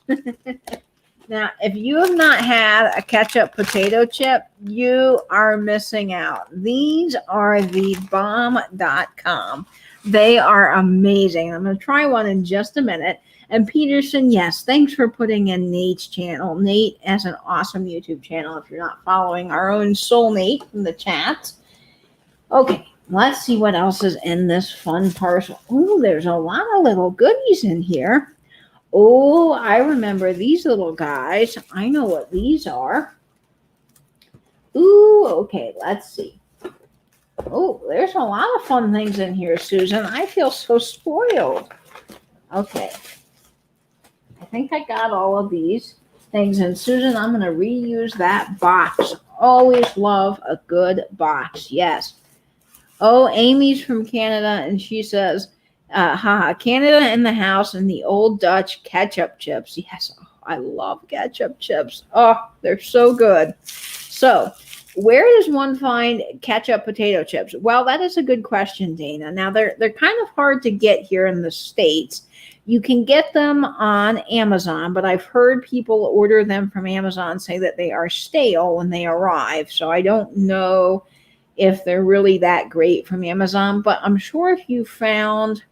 Now, if you have not had a ketchup potato chip, you are missing out. These are the bomb.com. They are amazing. I'm going to try one in just a minute. And Peterson, yes, thanks for putting in Nate's channel. Nate has an awesome YouTube channel if you're not following our own Soul Nate from the chats. Okay, let's see what else is in this fun parcel. Ooh, there's a lot of little goodies in here. Oh, I remember these little guys. I know what these are. Ooh, okay, let's see. Oh, there's a lot of fun things in here, Susan. I feel so spoiled. Okay. I think I got all of these things. And Susan, I'm going to reuse that box. Always love a good box. Yes. Oh, Amy's from Canada, and she says, Canada in the house and the old Dutch ketchup chips. Yes, oh, I love ketchup chips. Oh, they're so good. So, where does one find ketchup potato chips? Well, that is a good question, Dana. Now, they're kind of hard to get here in the States. You can get them on Amazon, but I've heard people order them from Amazon say that they are stale when they arrive. So I don't know if they're really that great from Amazon, but I'm sure if you found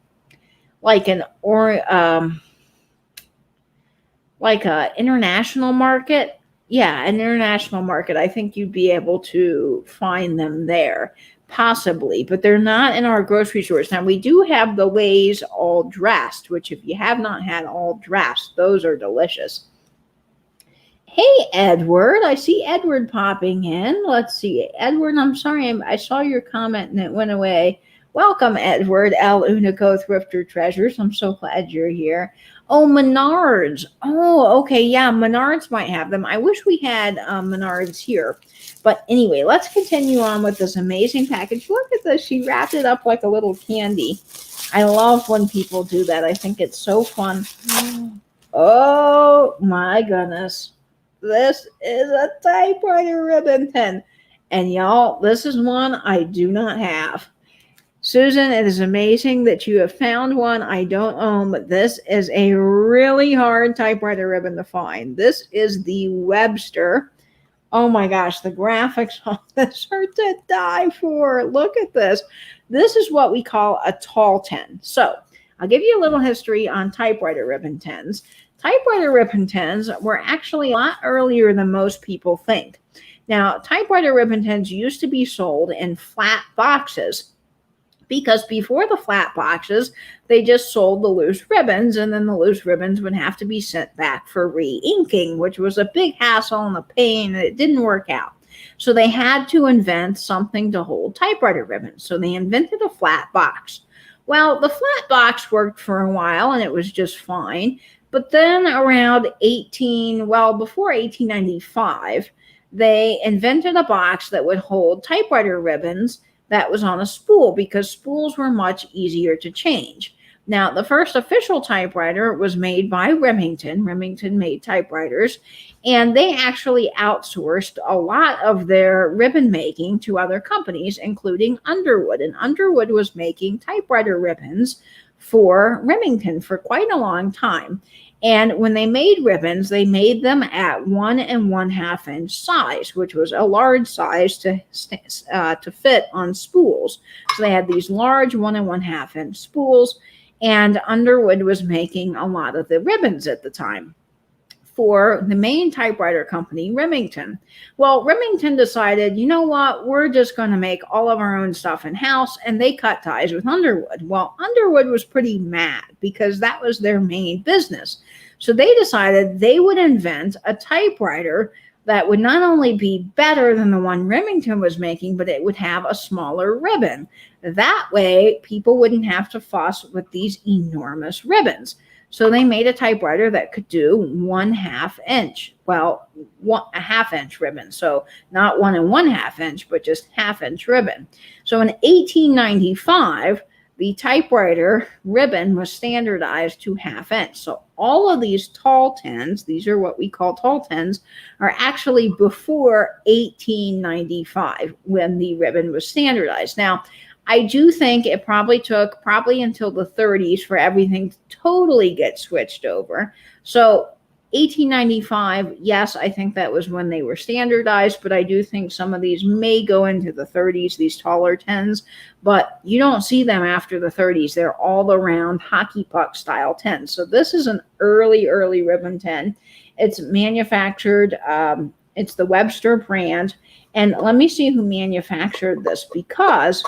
like an international market, an international market, I think you'd be able to find them there, possibly, but they're not in our grocery stores. Now, we do have the Lay's all dressed, which if you have not had all dressed, those are delicious. Hey, Edward, I see Edward popping in. Let's see, Edward, I'm sorry, I saw your comment and it went away. Welcome, Edward, El Unico Thrifter Treasures. I'm so glad you're here. Oh, Menards. Oh, okay. Yeah, Menards might have them. I wish we had Menards here. But anyway, let's continue on with this amazing package. Look at this. She wrapped it up like a little candy. I love when people do that. I think it's so fun. Oh, my goodness. This is a typewriter ribbon pen. And y'all, this is one I do not have. Susan, it is amazing that you have found one I don't own, but this is a really hard typewriter ribbon to find. This is the Webster. Oh my gosh, the graphics on this are to die for. Look at this. This is what we call a tall 10. So I'll give you a little history on typewriter ribbon tens. Typewriter ribbon tens were actually a lot earlier than most people think. Now, typewriter ribbon tens used to be sold in flat boxes, because before the flat boxes, they just sold the loose ribbons, and then the loose ribbons would have to be sent back for re-inking, which was a big hassle and a pain, and it didn't work out. So they had to invent something to hold typewriter ribbons. So they invented a flat box. Well, the flat box worked for a while, and it was just fine. But then around before 1895, they invented a box that would hold typewriter ribbons that was on a spool, because spools were much easier to change. Now, the first official typewriter was made by Remington. Remington made typewriters, and they actually outsourced a lot of their ribbon making to other companies, including Underwood. And Underwood was making typewriter ribbons for Remington for quite a long time. And when they made ribbons, they made them at 1 1/2 inch size, which was a large size to fit on spools. So they had these large 1 1/2 inch spools, and Underwood was making a lot of the ribbons at the time for the main typewriter company, Remington. Well, Remington decided, you know what, we're just going to make all of our own stuff in-house, and they cut ties with Underwood. Well, Underwood was pretty mad because that was their main business. So they decided they would invent a typewriter that would not only be better than the one Remington was making, but it would have a smaller ribbon. That way, people wouldn't have to fuss with these enormous ribbons. So they made a typewriter that could do 1/2 inch. Well, a 1/2 inch ribbon. So not 1 1/2 inch, but just 1/2 inch ribbon. So in 1895, the typewriter ribbon was standardized to 1/2 inch. So all of these tall tens, these are what we call tall tens, are actually before 1895 when the ribbon was standardized. Now, I do think it probably took until the 30s for everything to totally get switched over. So 1895, yes, I think that was when they were standardized, but I do think some of these may go into the 30s, these taller tens, but you don't see them after the 30s. They're all around hockey puck style tens. So this is an early ribbon tin. It's manufactured, it's the Webster brand. And let me see who manufactured this, because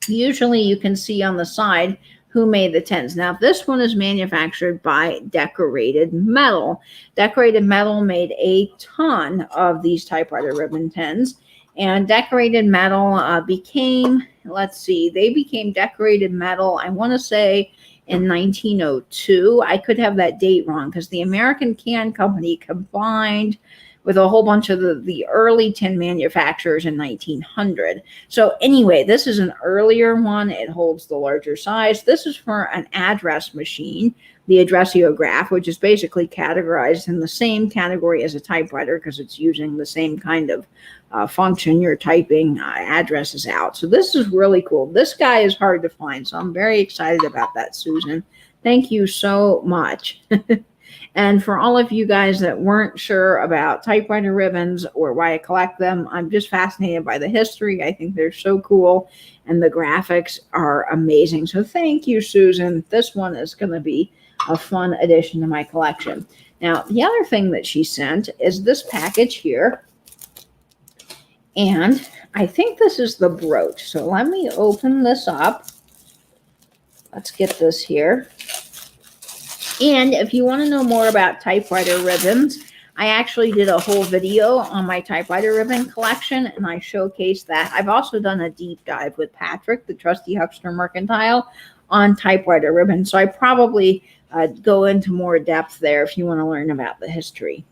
usually you can see on the side who made the tins. Now, this one is manufactured by Decorated Metal. Decorated Metal made a ton of these typewriter ribbon tins. And Decorated Metal became, they became Decorated Metal, I want to say, in 1902. I could have that date wrong because the American Can Company combined with a whole bunch of the early tin manufacturers in 1900. So anyway, this is an earlier one. It holds the larger size. This is for an address machine, the addressograph, which is basically categorized in the same category as a typewriter because it's using the same kind of function. You're typing addresses out. So this is really cool. This guy is hard to find, so I'm very excited about that, Susan. Thank you so much. And for all of you guys that weren't sure about typewriter ribbons or why I collect them, I'm just fascinated by the history. I think they're so cool, and the graphics are amazing. So thank you, Susan. This one is going to be a fun addition to my collection. Now, the other thing that she sent is this package here. And I think this is the brooch. So let me open this up. Let's get this here. And if you want to know more about typewriter ribbons, I actually did a whole video on my typewriter ribbon collection, and I showcased that. I've also done a deep dive with Patrick, the trusty Huckster Mercantile, on typewriter ribbon. So I probably go into more depth there if you want to learn about the history.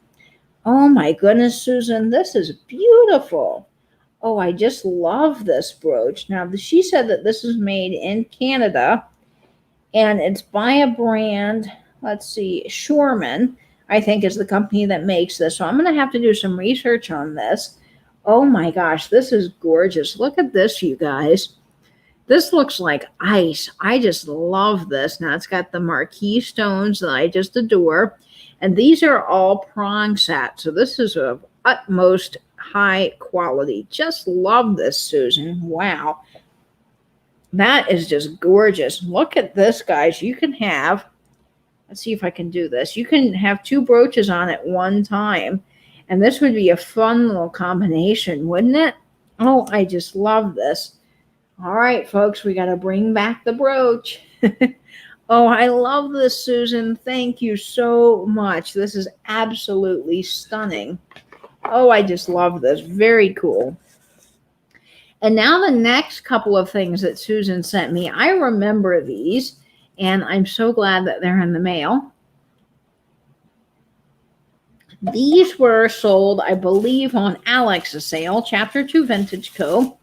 Oh my goodness, Susan, this is beautiful. Oh, I just love this brooch. Now, she said that this is made in Canada, and it's by a brand, Shorman, I think, is the company that makes this. So I'm going to have to do some research on this. Oh my gosh, this is gorgeous. Look at this, you guys. This looks like ice. I just love this. Now, it's got the marquee stones that I just adore. And these are all prong set. So this is of utmost high quality. Just love this, Susan. Wow. That is just gorgeous. Look at this, guys. You can have, let's see if I can do this. You can have two brooches on at one time. And this would be a fun little combination, wouldn't it? Oh, I just love this. All right, folks, we got to bring back the brooch. Oh, I love this, Susan. Thank you so much. This is absolutely stunning. Oh, I just love this. Very cool. And now the next couple of things that Susan sent me, I remember these, and I'm so glad that they're in the mail. These were sold, I believe, on Alex's sale, Chapter 2 Vintage Co.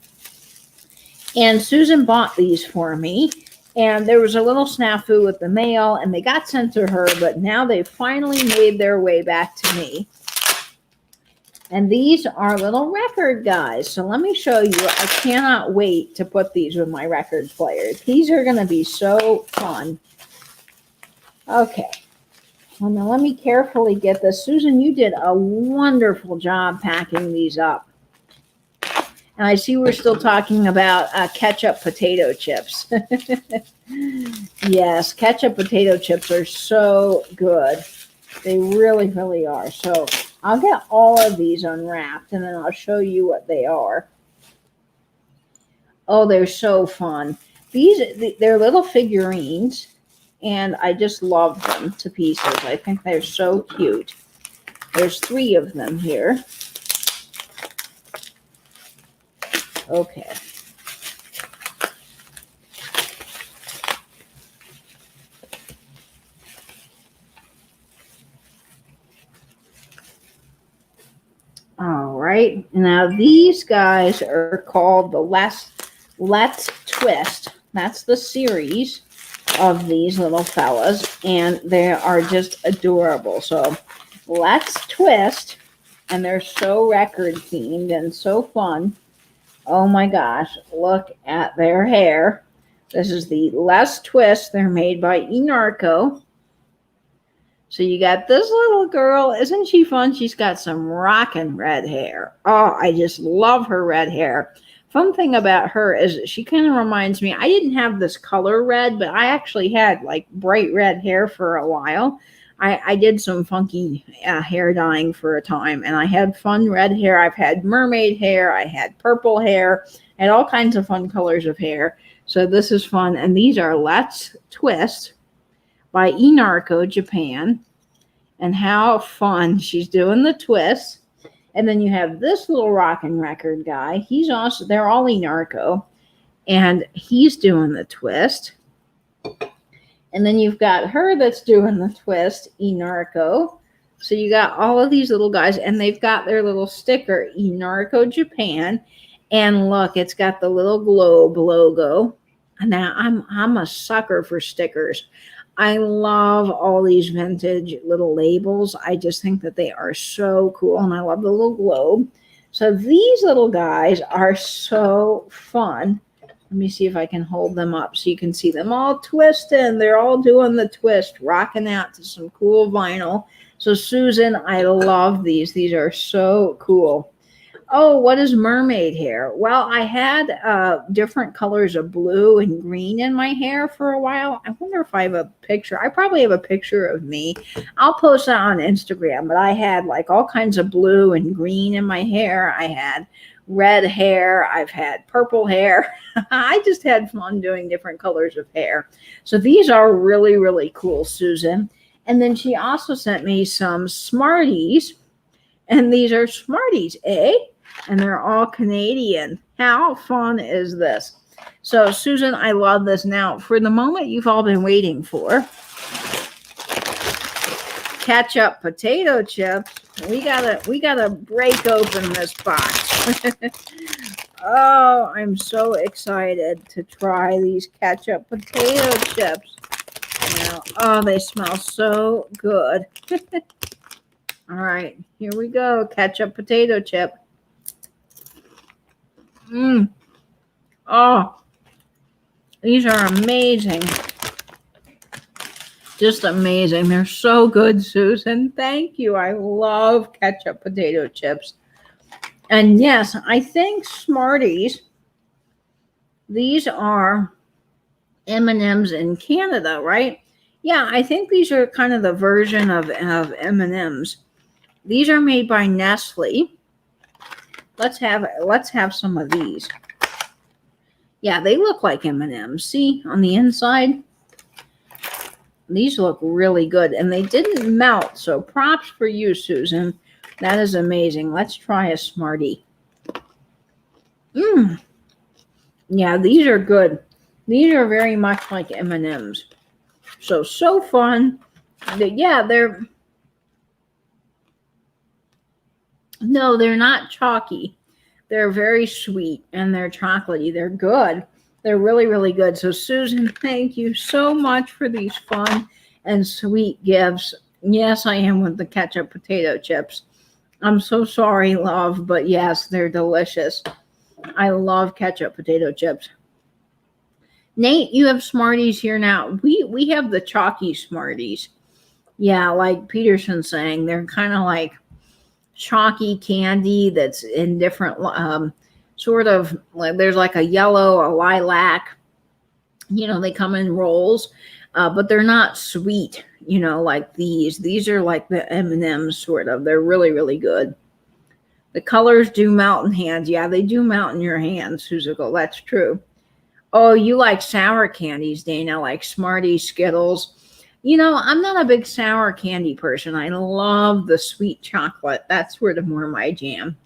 And Susan bought these for me. And there was a little snafu with the mail, and they got sent to her, but now they finally made their way back to me. And these are little record guys. So let me show you. I cannot wait to put these with my record players. These are going to be so fun. Okay. Well, now let me carefully get this. Susan, you did a wonderful job packing these up. And I see we're still talking about ketchup potato chips. Yes, ketchup potato chips are so good. They really, really are. So I'll get all of these unwrapped and then I'll show you what they are. Oh, they're so fun. They're little figurines and I just love them to pieces. I think they're so cute. There's 3 of them here. Okay. All right. Now these guys are called the Let's Twist. That's the series of these little fellas, and they are just adorable. So Let's Twist, and they're so record themed and so fun. Oh my gosh, look at their hair. This is the Let's Twist. They're made by Enarco. So you got this little girl. Isn't she fun? She's got some rockin' red hair. Oh, I just love her red hair. Fun thing about her is she kind of reminds me, I didn't have this color red, but I actually had like bright red hair for a while. I did some funky hair dyeing for a time, and I had fun red hair. I've had mermaid hair. I had purple hair, and all kinds of fun colors of hair. So this is fun. And these are Let's Twist by Enarco Japan. And how fun. She's doing the twist. And then you have this little rockin' record guy. He's also, they're all Enarco. And he's doing the twist. And then you've got her that's doing the twist, Enarco. So you got all of these little guys, and they've got their little sticker, Enarco Japan. And look, it's got the little globe logo. And now I'm a sucker for stickers. I love all these vintage little labels. I just think that they are so cool, and I love the little globe. So these little guys are so fun. Let me see if I can hold them up so you can see them all twisting. They're all doing the twist, rocking out to some cool vinyl. So Susan, I love these. These are so cool. Oh, what is mermaid hair? Well, I had different colors of blue and green in my hair for a while. I wonder if I have a picture. I probably have a picture of me. I'll post that on Instagram. But I had like all kinds of blue and green in my hair. I had red hair. I've had purple hair. I just had fun doing different colors of hair. So these are really, really cool, Susan. And then she also sent me some Smarties. And these are Smarties, eh? And they're all Canadian. How fun is this? So, Susan, I love this. Now, for the moment you've all been waiting for, ketchup potato chips. We gotta break open this box. Oh, I'm so excited to try these ketchup potato chips. Now, oh, they smell so good. All right, here we go. Ketchup potato chip. Oh, these are amazing. Just amazing. They're so good, Susan. Thank you. I love ketchup potato chips. And yes, I think Smarties, these are M&Ms in Canada, right? Yeah, I think these are kind of the version of M&Ms. These are made by Nestle. Let's have some of these. Yeah, they look like M&Ms. See, on the inside? These look really good, and they didn't melt, so props for you, Susan. That is amazing. Let's try a Smartie. Yeah, these are good. These are very much like M&Ms. So fun. Yeah, they're not chalky. They're very sweet, and they're chocolatey. They're good. They're really, really good. So, Susan, thank you so much for these fun and sweet gifts. Yes, I am with the ketchup potato chips. I'm so sorry, love, but yes, they're delicious. I love ketchup potato chips. Nate, you have Smarties here now. We have the chalky Smarties. Yeah, like Peterson's saying, they're kind of like chalky candy that's in different sort of like there's like a yellow, a lilac. They come in rolls, but they're not sweet. Like these. These are like the M&Ms sort of. They're really really good. The colors do melt in hands. Yeah, they do melt in your hands, Suzuko. That's true. Oh, you like sour candies, Dana, like Smarties, Skittles. I'm not a big sour candy person. I love the sweet chocolate. That's sort of more my jam.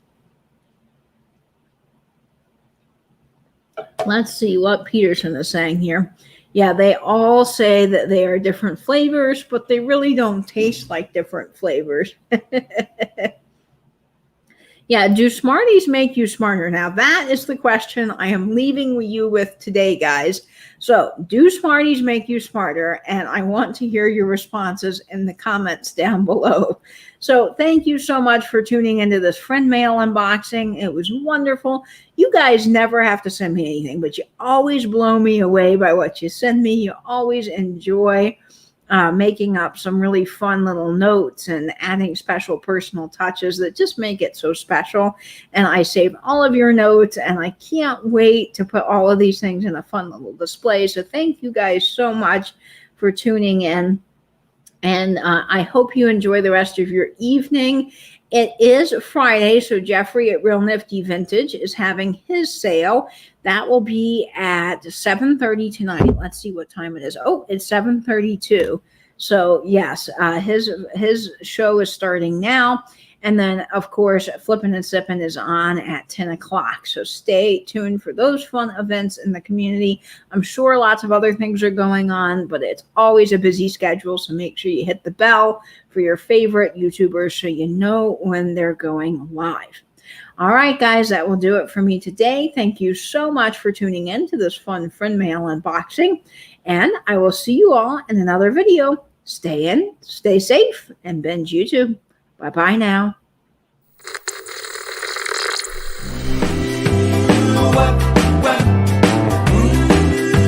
Let's see what Peterson is saying here. Yeah, they all say that they are different flavors, but they really don't taste like different flavors. Yeah, do Smarties make you smarter? Now, that is the question I am leaving you with today, guys. So, do Smarties make you smarter? And I want to hear your responses in the comments down below. So, thank you so much for tuning into this friend mail unboxing. It was wonderful. You guys never have to send me anything, but you always blow me away by what you send me. You always enjoy making up some really fun little notes and adding special personal touches that just make it so special. And I save all of your notes, and I can't wait to put all of these things in a fun little display. So thank you guys so much for tuning in. And I hope you enjoy the rest of your evening. It is Friday, so Jeffrey at Real Nifty Vintage is having his sale. That will be at 7:30 tonight. Let's see what time it is. Oh, it's 7:32. So yes, his show is starting now. And then, of course, Flippin' and Sippin' is on at 10 o'clock. So stay tuned for those fun events in the community. I'm sure lots of other things are going on, but it's always a busy schedule. So make sure you hit the bell for your favorite YouTubers so you know when they're going live. All right, guys, that will do it for me today. Thank you so much for tuning in to this fun friend mail unboxing. And I will see you all in another video. Stay in, stay safe, and binge YouTube. Bye-bye now. What?